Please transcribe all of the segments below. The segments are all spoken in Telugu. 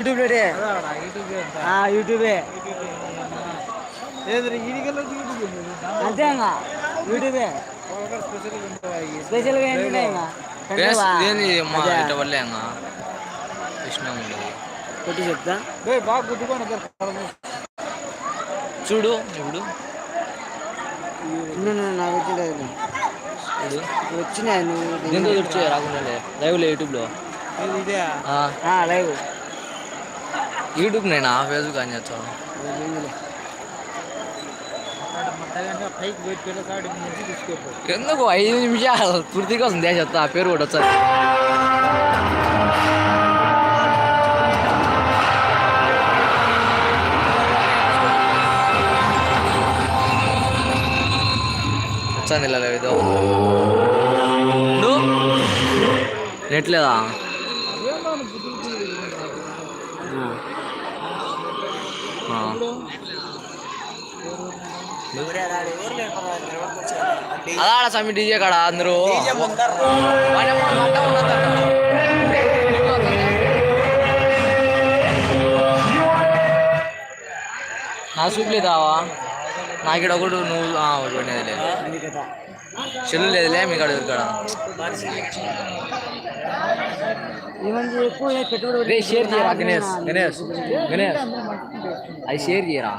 ಯೂಟ್ಯೂಬ್ ರೆಡಿ ಯೂಟ್ಯೂಬೇ అంతే ఇంకా యూట్యూబే స్పెషల్గా ఏంటంటే ఇంకా కొట్టి చెప్తా బాగా గుద్దుకొని చూడు ఇప్పుడు నాకు వచ్చింది వచ్చినాయి దీంతో చూడు రాకుండా లైవ్లో యూట్యూబ్లో లైవ్ యూట్యూబ్ నేనా ఫేస్బుక్ అని చేస్తాను ఎందుకు 5 నిమిషాలు పూర్తిగా వస్తుంది చెప్తా ఆ పేరు కూడా వచ్చారు వచ్చాను ఇలా లేదు నెట్ లేదా అదా స్వామి డీజే కాడ అందరూ నా సూప్ లేదావా నాకు ఇక్కడ ఒకటి నువ్వు లేదు చెల్లు లేదులే మీ కాడ ఇక్కడ షేర్ చేయరా గణేష్ గణేష్ గణేష్ అది షేర్ చేయరా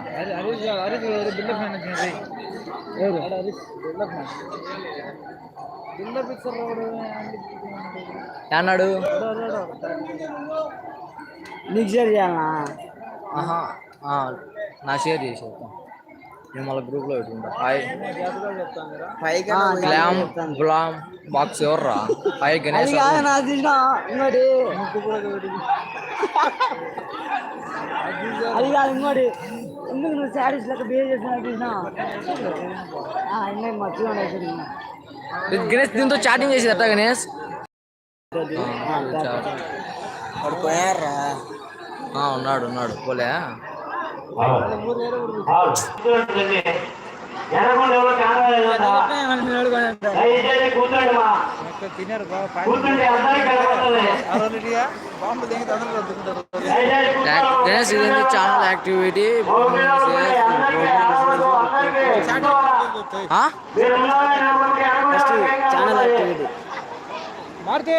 అన్నాడు నీకు షేర్ చేయాలనా నా షేర్ చేసి నేను మళ్ళీ గ్రూప్లో పెట్టుకుంటా గులాం బాక్స్ ఎవర్రా హాయ్ గణేష్ అది కాదు ఇంకోటి ఎందుకు నువ్వు శారీస్ లెక్క బిహేవ్ చేసినా చూసినా మంచిగా గణేష్ దీంతో చాటింగ్ చేసేదట గణేష్ ఉన్నాడు ఉన్నాడు పోలే గణేష్ ఇది ఛానల్ యాక్టివిటీ ఛానల్ యాక్టివిటీ మారుతూ